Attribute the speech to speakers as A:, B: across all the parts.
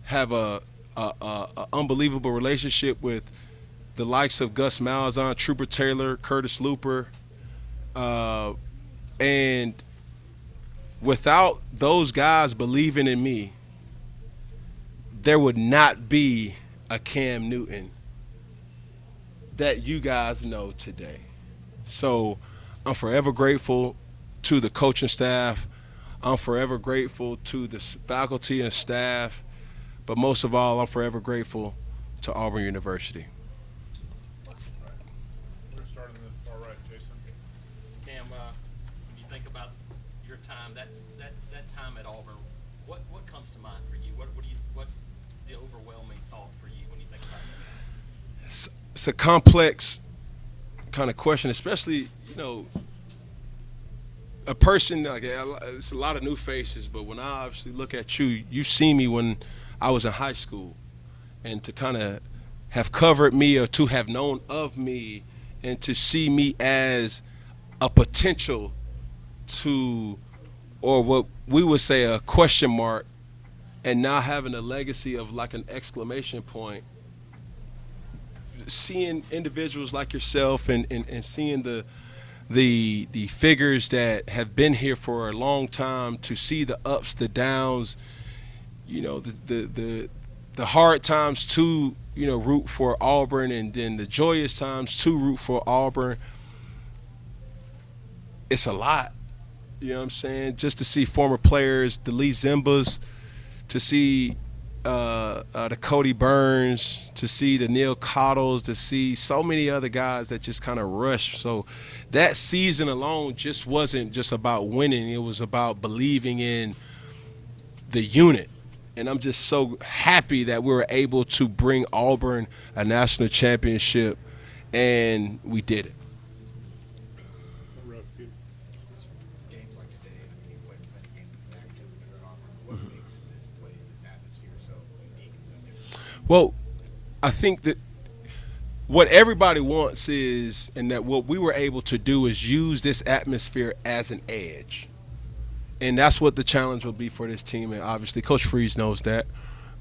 A: have a unbelievable relationship with the likes of Gus Malzahn, Trooper Taylor, Curtis Looper, uh, and without those guys believing in me, there would not be a Cam Newton that you guys know today. So I'm forever grateful to the coaching staff. I'm forever grateful to the faculty and staff. But most of all, I'm forever grateful to Auburn University.
B: We're starting in the far right, Jason.
C: Cam, when you think about your time, that time at Auburn, what comes to mind for you? What the overwhelming thought for you when you think about that?
A: It's a complex kind of question, especially, a person like it's a lot of new faces, but when I obviously look at you, you see me when I was in high school, and to kind of have covered me or to have known of me and to see me as a potential to, or what we would say a question mark, and now having a legacy of like an exclamation point, seeing individuals like yourself and seeing the figures that have been here for a long time, to see the ups, the downs, the hard times to root for Auburn, and then the joyous times to root for Auburn. It's a lot. You know what I'm saying? Just to see former players, the Lee Zimbas, to see the Cody Burns, to see the Neil Cottles, to see so many other guys that just kind of rushed. So that season alone just wasn't just about winning. It was about believing in the unit. And I'm just so happy that we were able to bring Auburn a national championship, and we did it.
D: Games like today, and I mean, you've played many games as an active member at Auburn. What makes this place, this atmosphere so unique and so different?
A: Well, I think that what everybody wants is, and that what we were able to do is use this atmosphere as an edge. And that's what the challenge will be for this team. And obviously, Coach Freeze knows that.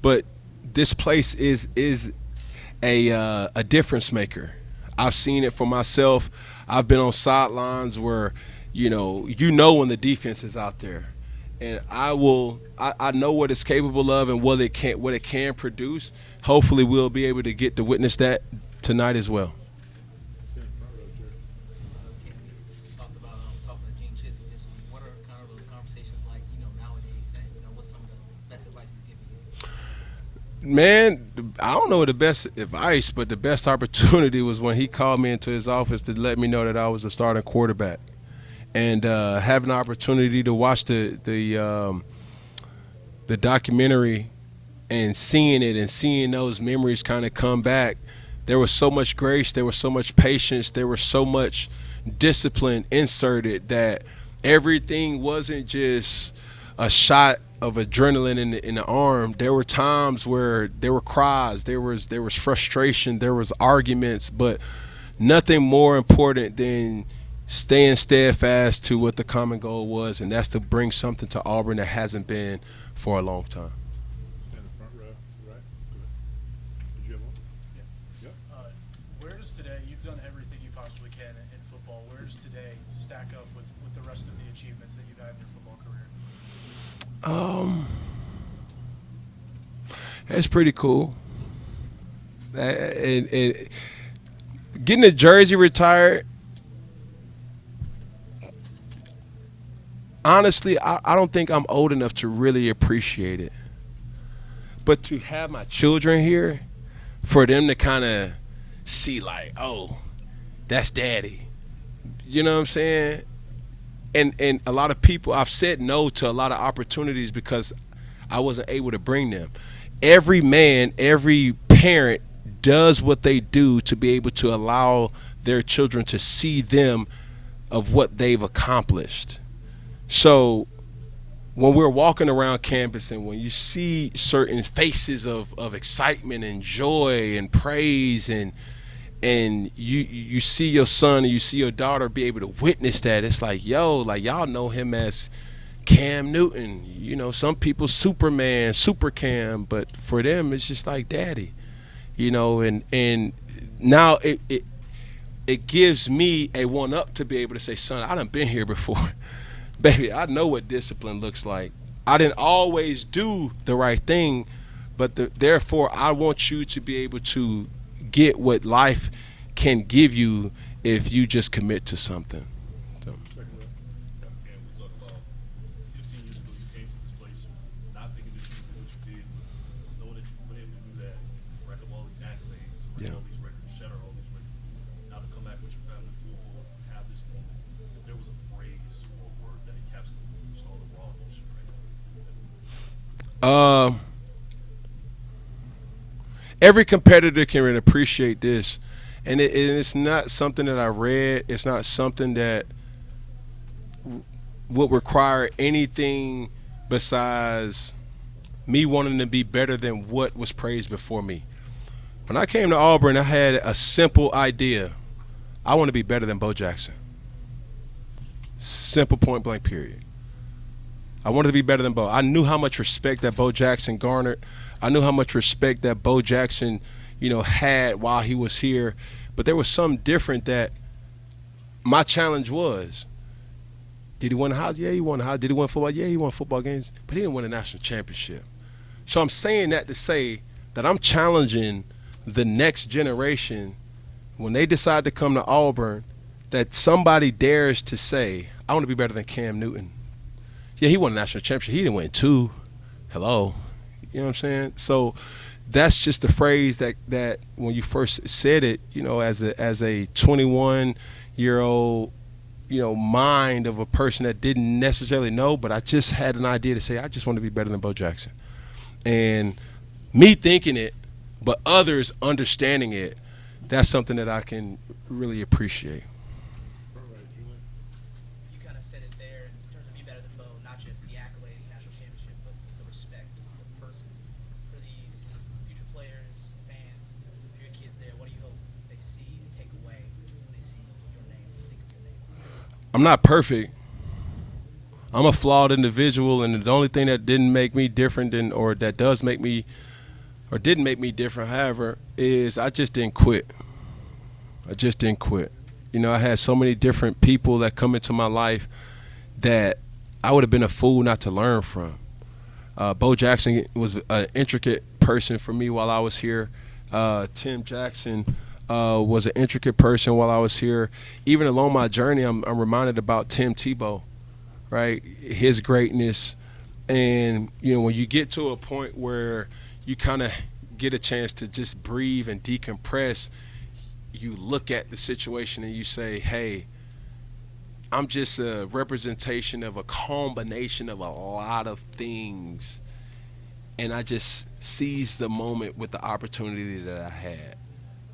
A: But this place is a difference maker. I've seen it for myself. I've been on sidelines where, when the defense is out there, and I know what it's capable of and what it can produce. Hopefully, we'll be able to get to witness that tonight as well.
B: Stay in the front row, Jared.
E: Cam, you talked about talking to Gene Chisholm. Just what are kind of those conversations like, nowadays, and what's some of the best advice he's giving you?
A: Man, I don't know the best advice, but the best opportunity was when he called me into his office to let me know that I was a starting quarterback, and having the opportunity to watch the documentary and seeing it and seeing those memories kind of come back. There was so much grace, there was so much patience, there was so much discipline inserted that everything wasn't just a shot of adrenaline in the arm. There were times where there were cries, there was frustration, there was arguments, but nothing more important than staying steadfast to what the common goal was, and that's to bring something to Auburn that hasn't been for a long time.
B: Stay in the front row, right? Go ahead. Did you have one?
F: Yeah.
B: Yep.
F: Where does today, you've done everything you possibly can in football, where does today stack up with the rest of the achievements that you've had in your football career?
A: That's pretty cool. And getting the jersey retired, honestly, I don't think I'm old enough to really appreciate it. But to have my children here, for them to kind of see like, oh, that's daddy. You know what I'm saying? And a lot of people, I've said no to a lot of opportunities because I wasn't able to bring them. Every man, every parent does what they do to be able to allow their children to see them of what they've accomplished. So when we're walking around campus and when you see certain faces of excitement and joy and praise, and you see your son and you see your daughter be able to witness that, it's like, yo, like y'all know him as Cam Newton. You know, some people Superman, Super Cam, but for them it's just like daddy. You know, and now it gives me a one up to be able to say, son, I done been here before. Baby, I know what discipline looks like. I didn't always do the right thing, but therefore I want you to be able to get what life can give you if you just commit to something. So.
B: Second row.
G: And we talk about 15 years ago you came to this place not thinking that you could do what you did, but knowing that you've been able to do that, rack up all these accolades, win all these records, shatter all these records. Now to come back with your family full forward, have this moment. If there was a phrase or a word that encapsulated just all the raw emotion right now.
A: Every competitor can appreciate this, and it's not something that I read. It's not something that would require anything besides me wanting to be better than what was praised before me. When I came to Auburn, I had a simple idea. I want to be better than Bo Jackson. Simple, point blank, period. I wanted to be better than Bo. I knew how much respect that Bo Jackson garnered. I knew how much respect that Bo Jackson, you know, had while he was here. But there was something different that my challenge was. Did he win the house? Yeah, he won the house. Did he win football? Yeah, he won football games. But he didn't win a national championship. So I'm saying that to say that I'm challenging the next generation when they decide to come to Auburn, that somebody dares to say, I want to be better than Cam Newton. Yeah, he won a national championship. He didn't win two. Hello. You know what I'm saying? So that's just the phrase that when you first said it, you know, as a 21-year-old, you know, mind of a person that didn't necessarily know, but I just had an idea to say, I just want to be better than Bo Jackson. And me thinking it, but others understanding it, that's something that I can really appreciate.
B: Front right, Julian.
H: You kind of said it there in terms of be better than Bo, not just the accolades, national championship, but the respect, the person. For these future players, fans, for your kids there, what do you hope they see and take away when they see your name, think of your name?
A: I'm not perfect. I'm a flawed individual, and the only thing that didn't make me different or didn't make me different, however, is I just didn't quit. You know, I had so many different people that come into my life that I would have been a fool not to learn from. Bo Jackson was an intricate person for me while I was here. Tim Jackson was an intricate person while I was here. Even along my journey, I'm reminded about Tim Tebow, right? His greatness. And, you know, when you get to a point where you kind of get a chance to just breathe and decompress, you look at the situation and you say, hey, I'm just a representation of a combination of a lot of things. And I just seized the moment with the opportunity that I had,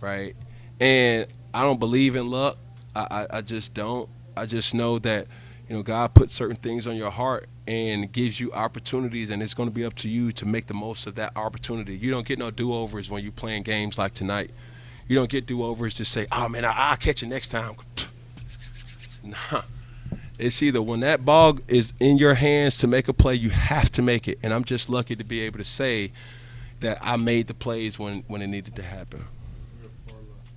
A: right? And I don't believe in luck. I just don't. I just know that, you know, God put certain things on your heart and gives you opportunities, and it's going to be up to you to make the most of that opportunity. You don't get no do-overs when you're playing games like tonight. You don't get do-overs to say, oh, man, I'll catch you next time. Nah. It's either when that ball is in your hands to make a play, you have to make it. And I'm just lucky to be able to say that I made the plays when it needed to happen.
B: We have far left.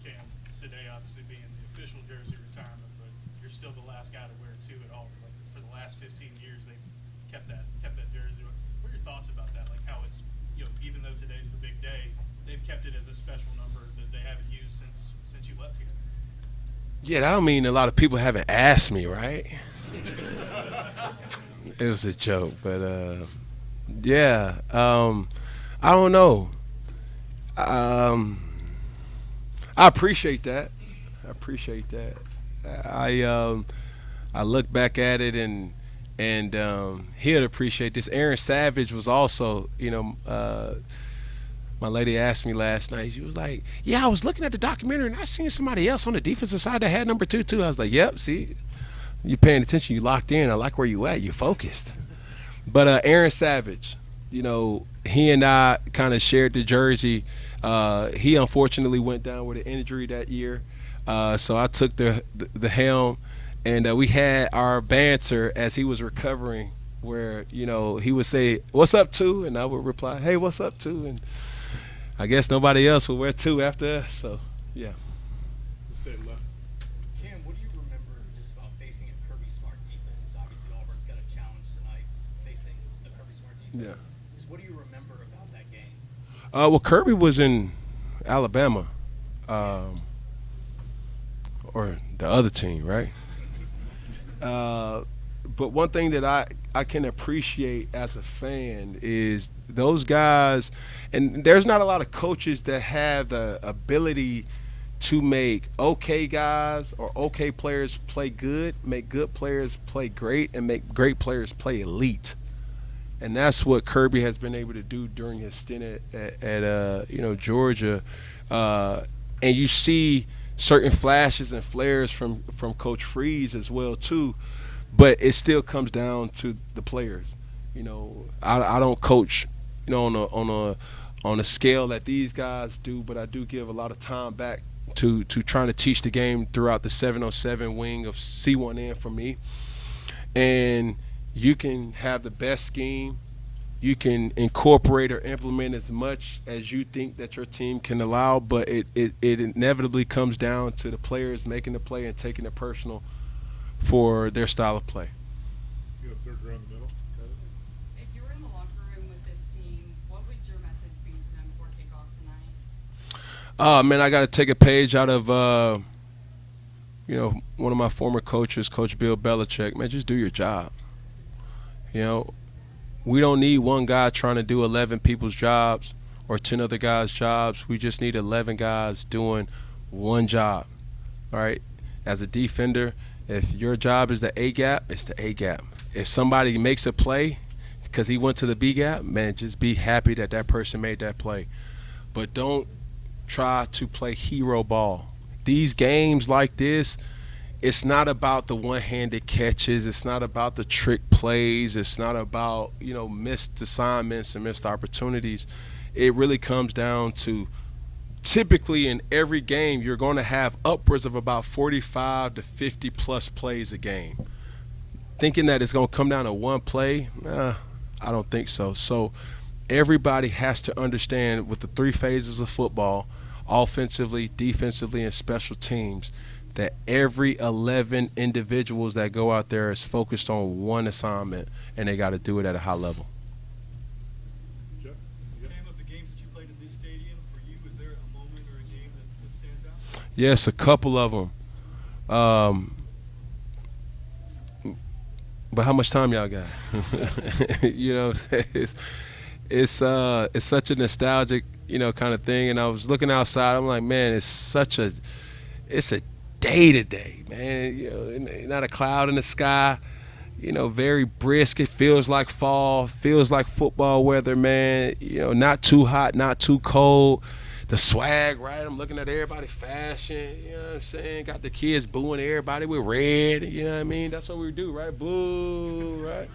F: Cam, today obviously being the official jersey retirement, but you're still the last guy to wear two at Auburn. Like for the last 15 years, they've kept that jersey. What are your thoughts about that? Like how it's, you know, even though today's the big day, they've kept it as a special number that they haven't used since you left here.
A: Yeah, that don't mean a lot of people haven't asked me, right? It was a joke, but yeah, I don't know. I appreciate that. I look back at it and he'll appreciate this. Aaron Savage was also, you know, my lady asked me last night. She was like, yeah, I was looking at the documentary and I seen somebody else on the defensive side that had number 2 too. I was like, yep, see, you paying attention, you locked in. I like where you at, you focused. But Aaron Savage, you know, he and I kind of shared the jersey. He unfortunately went down with an injury that year. So I took the helm, and we had our banter as he was recovering, where he would say, "What's up, two?" and I would reply, "Hey, what's up, two?" and I guess nobody else would wear two after us. So yeah.
B: Stay left.
I: Cam, what do you remember just about facing a Kirby Smart defense? Obviously, Auburn's got a challenge tonight facing a Kirby Smart defense.
A: Yeah.
I: Just what do you remember about that game?
A: Well, Kirby was in Alabama, or the other team, right? But one thing that I can appreciate as a fan is those guys, and there's not a lot of coaches that have the ability to make okay guys or okay players play good, make good players play great, and make great players play elite. And that's what Kirby has been able to do during his stint at Georgia. And you see certain flashes and flares from Coach Freeze as well too, but it still comes down to the players. I don't coach on a scale that these guys do, but I do give a lot of time back to trying to teach the game throughout the 707 wing of C1N for me. And you can have the best scheme, you can incorporate or implement as much as you think that your team can allow, but it inevitably comes down to the players making the play and taking it personal for their style of play.
B: You have third row in the middle. Got it.
J: If you were in the locker room with this team, what would your message be to them before kickoff tonight?
A: Man, I got to take a page out of one of my former coaches, Coach Bill Belichick. Man, just do your job. We don't need one guy trying to do 11 people's jobs or 10 other guys' jobs. We just need 11 guys doing one job. All right? As a defender, if your job is the A gap, it's the A gap. If somebody makes a play because he went to the B gap, man, just be happy that that person made that play. But don't try to play hero ball. These games like this, it's not about the one-handed catches. It's not about the trick plays. It's not about, missed assignments and missed opportunities. It really comes down to, typically in every game, you're going to have upwards of about 45 to 50 plus plays a game. Thinking that it's going to come down to one play, I don't think so. So everybody has to understand with the three phases of football, offensively, defensively, and special teams, that every 11 individuals that go out there is focused on one assignment, and they got to do it at a high level.
B: Jeff?
G: Cam, of the games that you played in this stadium, for you, is there a moment or a game that stands out?
A: Yes, a couple of them. But how much time y'all got? It's such a nostalgic, kind of thing. And I was looking outside. I'm like, man, it's a day to day, man. Not a cloud in the sky. Very brisk. It feels like fall. Feels like football weather, man. Not too hot, not too cold. The swag, right? I'm looking at everybody fashion. You know what I'm saying? Got the kids booing everybody with red. You know what I mean? That's what we do, right? Boo, right?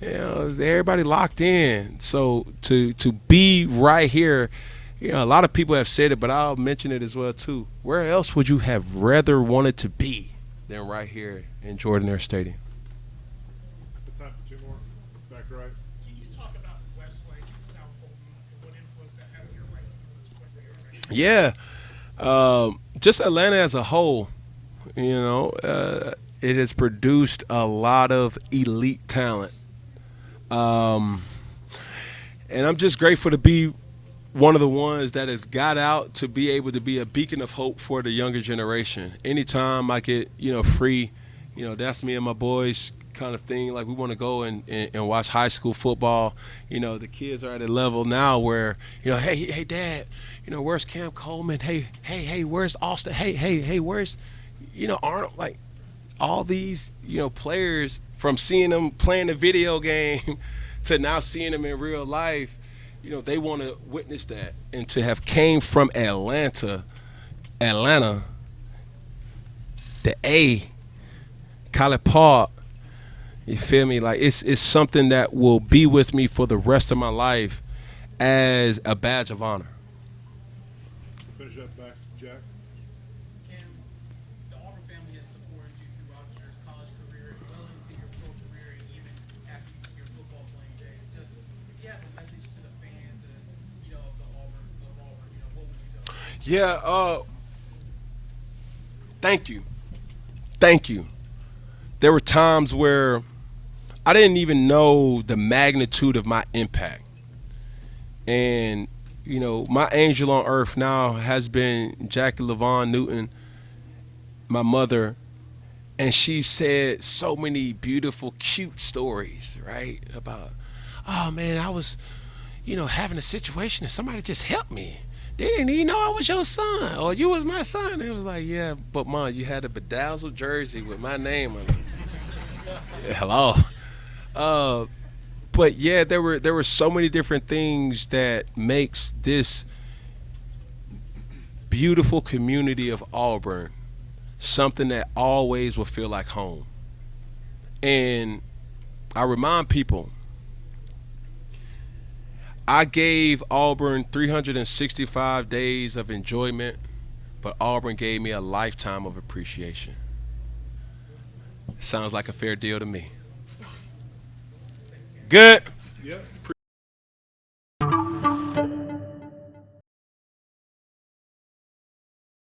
A: Everybody locked in. So to be right here, a lot of people have said it, but I'll mention it as well too. Where else would you have rather wanted to be than right here in Jordan-Hare Stadium?
B: The time for two more. Back right.
I: Can you talk about Westlake and South Fulton and what influence that had on your life to this point where you're right now?
A: Yeah, just Atlanta as a whole, it has produced a lot of elite talent. And I'm just grateful to be one of the ones that has got out to be able to be a beacon of hope for the younger generation. Anytime I get, free, that's me and my boys kind of thing. Like, we want to go and watch high school football. The kids are at a level now where, hey, Dad, where's Cam Coleman? Hey, where's Austin? Hey, where's, Arnold? Like, all these, players, from seeing them playing the video game to now seeing them in real life, they want to witness that. And to have came from Atlanta, the A, College Park, you feel me? Like, it's something that will be with me for the rest of my life as a badge of honor.
B: Finish up back, Jack.
H: Cam, the Auburn family has supported you throughout
A: Yeah. Thank you. Thank you. There were times where I didn't even know the magnitude of my impact. And, my angel on earth now has been Jackie LaVon Newton, my mother. And she said so many beautiful, cute stories, right? About, oh man, I was, having a situation and somebody just helped me. They didn't even know I was your son or you was my son. It was like, yeah, but mom, you had a bedazzled jersey with my name on it. Yeah, hello. Uh, but yeah, there were so many different things that makes this beautiful community of Auburn something that always will feel like home. And I remind people, I gave Auburn 365 days of enjoyment, but Auburn gave me a lifetime of appreciation. Sounds like a fair deal to me. Good.
B: Yep.